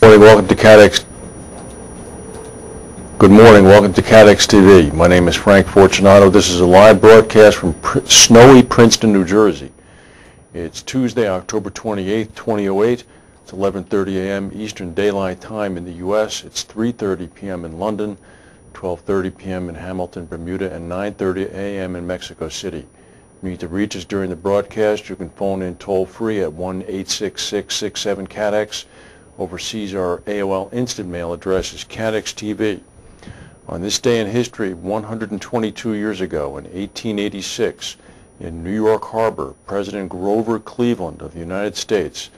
morning, welcome to CATEX. Good morning, welcome to CATEX-TV. My name is Frank Fortunato. This is a live broadcast from snowy Princeton, New Jersey. It's Tuesday, October 28th, 2008. It's 11:30 a.m. Eastern Daylight Time in the U.S. It's 3:30 p.m. in London, 12:30 p.m. in Hamilton, Bermuda, and 9:30 a.m. in Mexico City. If you need to reach us during the broadcast, you can phone in toll-free at 1-866-67-CATEX. Overseas, our AOL instant mail address is CATEX-TV. On this day in history, 122 years ago, in 1886, in New York Harbor, President Grover Cleveland of the United States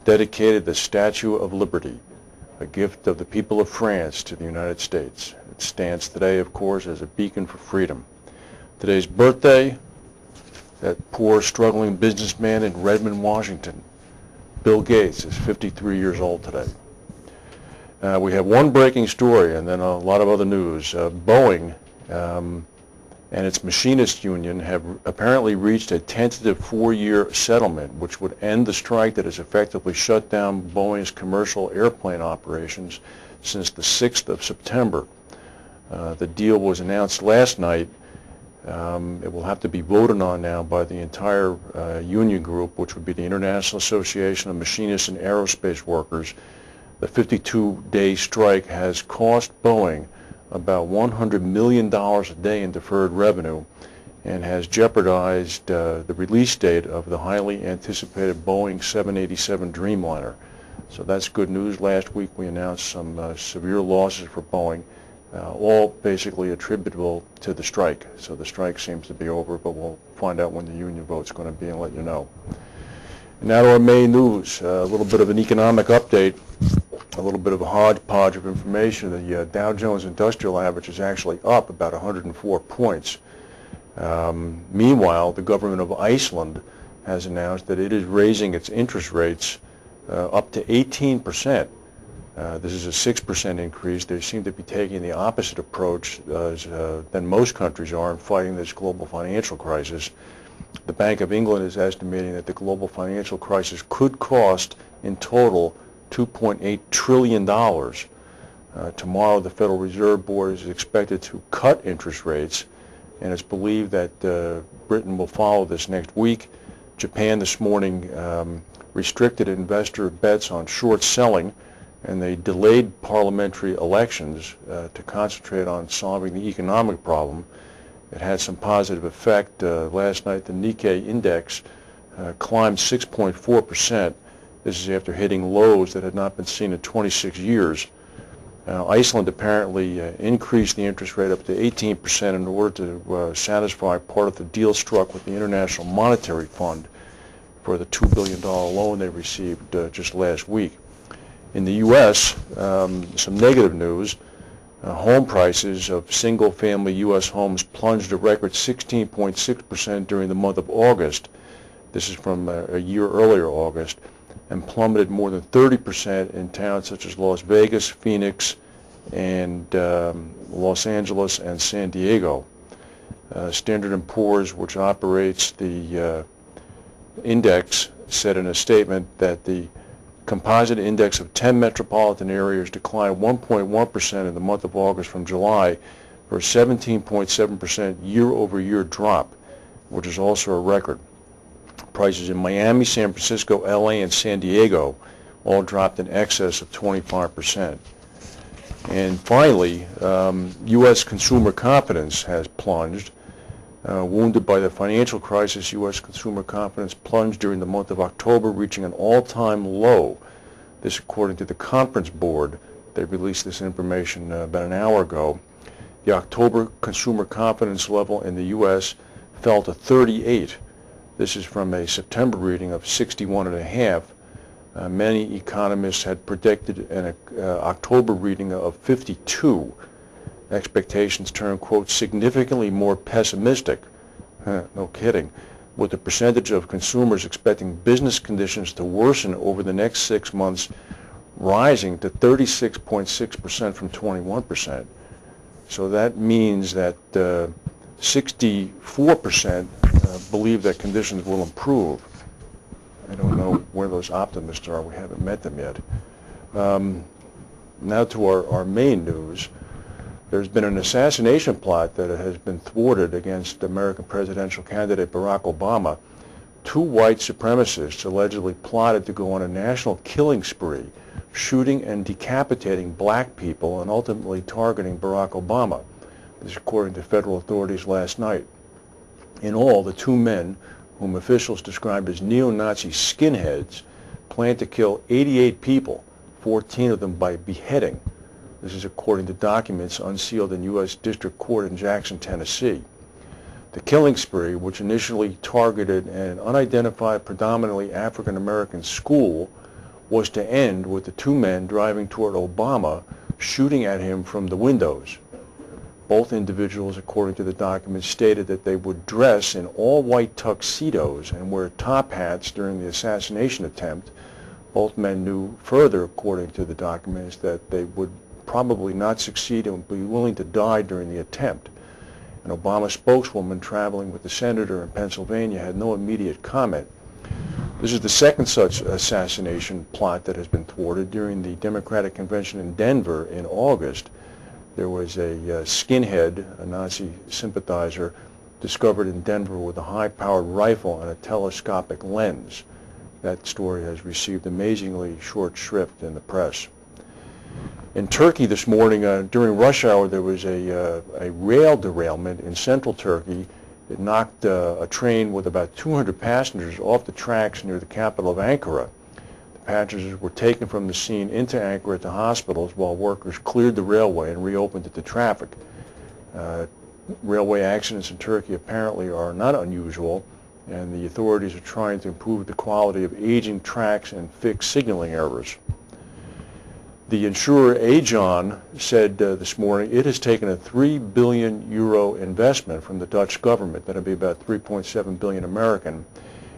dedicated the Statue of Liberty, a gift of the people of France to the United States. It stands today, of course, as a beacon for freedom. Today's birthday, that poor, struggling businessman in Redmond, Washington, Bill Gates, is 53 years old today. We have one breaking story and then a lot of other news. Boeing and its machinists union have apparently reached a tentative 4-year settlement which would end the strike that has effectively shut down Boeing's commercial airplane operations since the 6th of September. The deal was announced last night. It will have to be voted on now by the entire union group, which would be the International Association of Machinists and Aerospace Workers. The 52-day strike has cost Boeing about $100 million a day in deferred revenue and has jeopardized the release date of the highly anticipated Boeing 787 Dreamliner. So that's good news. Last week we announced some severe losses for Boeing, all basically attributable to the strike. So the strike seems to be over, but we'll find out when the union vote's going to be and let you know. And now to our main news, a little bit of an economic update, a little bit of a hodgepodge of information. The Dow Jones Industrial Average is actually up about 104 points. Meanwhile, the government of Iceland has announced that it is raising its interest rates up to 18%. This is a 6% increase. They seem to be taking the opposite approach than most countries are in fighting this global financial crisis. The Bank of England is estimating that the global financial crisis could cost in total $2.8 trillion. Tomorrow, the Federal Reserve Board is expected to cut interest rates, and it's believed that Britain will follow this next week. Japan this morning restricted investor bets on short selling, and they delayed parliamentary elections to concentrate on solving the economic problem. It had some positive effect. Last night, the Nikkei index climbed 6.4%. This is after hitting lows that had not been seen in 26 years. Iceland apparently increased the interest rate up to 18% in order to satisfy part of the deal struck with the International Monetary Fund for the $2 billion loan they received just last week. In the U.S., some negative news. Home prices of single-family U.S. homes plunged a record 16.6% during the month of August. This is from a year earlier, August, and plummeted more than 30% in towns such as Las Vegas, Phoenix, and Los Angeles and San Diego. Standard & Poor's, which operates the index, said in a statement that the composite index of 10 metropolitan areas declined 1.1% in the month of August from July for a 17.7% year-over-year drop, which is also a record. Prices in Miami, San Francisco, LA, and San Diego all dropped in excess of 25%. And finally, U.S. consumer confidence has plunged. Wounded by the financial crisis, U.S. consumer confidence plunged during the month of October, reaching an all-time low. This according to the Conference Board. They released this information about an hour ago. The October consumer confidence level in the U.S. fell to 38. This is from a September reading of 61.5. Many economists had predicted an October reading of 52. Expectations turned, quote, significantly more pessimistic, no kidding, with the percentage of consumers expecting business conditions to worsen over the next 6 months rising to 36.6% from 21%. So that means that 64% believe that conditions will improve. I don't know where those optimists are. We haven't met them yet. Now to our main news. There's been an assassination plot that has been thwarted against American presidential candidate Barack Obama. Two white supremacists allegedly plotted to go on a national killing spree, shooting and decapitating black people and ultimately targeting Barack Obama. This is according to federal authorities last night. In all, the two men, whom officials described as neo-Nazi skinheads, planned to kill 88 people, 14 of them by beheading. This is according to documents unsealed in U.S. District Court in Jackson, Tennessee. The killing spree, which initially targeted an unidentified, predominantly African-American school, was to end with the two men driving toward Obama, shooting at him from the windows. Both individuals, according to the documents, stated that they would dress in all-white tuxedos and wear top hats during the assassination attempt. Both men knew further, according to the documents, that they would probably not succeed and would be willing to die during the attempt. An Obama spokeswoman traveling with the senator in Pennsylvania had no immediate comment. This is the second such assassination plot that has been thwarted. During the Democratic convention in Denver in August, there was a skinhead, a Nazi sympathizer, discovered in Denver with a high-powered rifle and a telescopic lens. That story has received amazingly short shrift in the press. In Turkey this morning, during rush hour, there was a rail derailment in central Turkey. It knocked a train with about 200 passengers off the tracks near the capital of Ankara. The passengers were taken from the scene into Ankara to hospitals while workers cleared the railway and reopened it to traffic. Railway accidents in Turkey apparently are not unusual, and the authorities are trying to improve the quality of aging tracks and fix signaling errors. The insurer Aegon said this morning it has taken a €3 billion investment from the Dutch government, that would be about 3.7 billion American,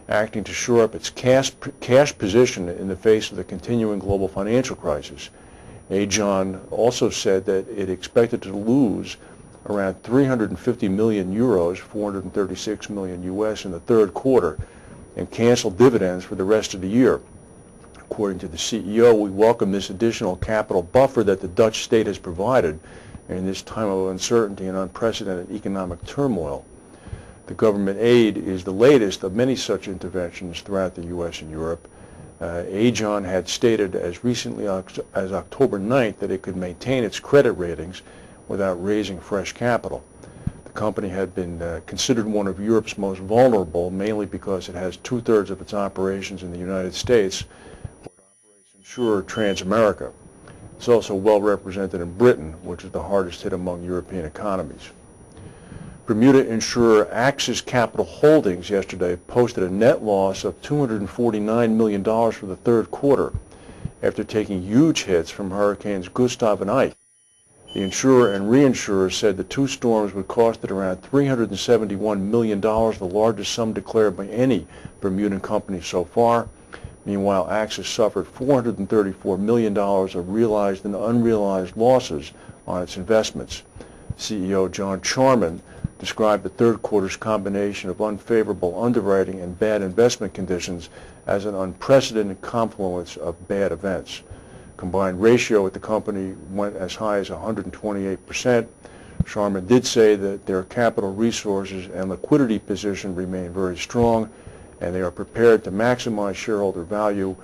acting to shore up its cash position in the face of the continuing global financial crisis. Aegon also said that it expected to lose around 350 million euros, 436 million US, in the third quarter, and cancel dividends for the rest of the year. According to the CEO, we welcome this additional capital buffer that the Dutch state has provided in this time of uncertainty and unprecedented economic turmoil. The government aid is the latest of many such interventions throughout the U.S. and Europe. Aegon had stated as recently as October 9th that it could maintain its credit ratings without raising fresh capital. The company had been considered one of Europe's most vulnerable, mainly because it has two-thirds of its operations in the United States, insurer Transamerica. It's also well represented in Britain, which is the hardest hit among European economies. Bermuda insurer Axis Capital Holdings yesterday posted a net loss of $249 million for the third quarter after taking huge hits from hurricanes Gustav and Ike. The insurer and reinsurer said the two storms would cost it around $371 million, the largest sum declared by any Bermudan company so far. Meanwhile, Axis suffered $434 million of realized and unrealized losses on its investments. CEO John Charman described the third quarter's combination of unfavorable underwriting and bad investment conditions as an unprecedented confluence of bad events. Combined ratio at the company went as high as 128%. Charman did say that their capital resources and liquidity position remain very strong, and they are prepared to maximize shareholder value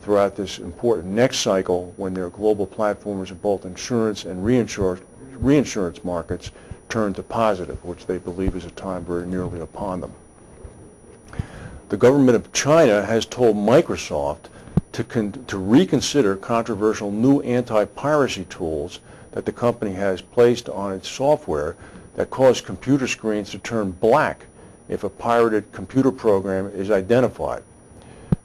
throughout this important next cycle when their global platforms in both insurance and reinsurance markets turn to positive, which they believe is a time very nearly upon them. The government of China has told Microsoft to reconsider controversial new anti-piracy tools that the company has placed on its software that cause computer screens to turn black if a pirated computer program is identified.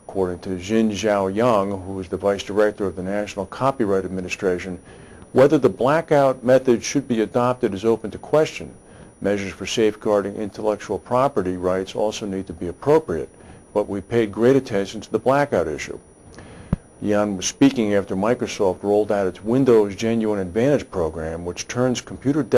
According to Jin Zhaoyang, who is the vice director of the National Copyright Administration, whether the blackout method should be adopted is open to question. Measures for safeguarding intellectual property rights also need to be appropriate, but we paid great attention to the blackout issue. Yan was speaking after Microsoft rolled out its Windows Genuine Advantage program, which turns computer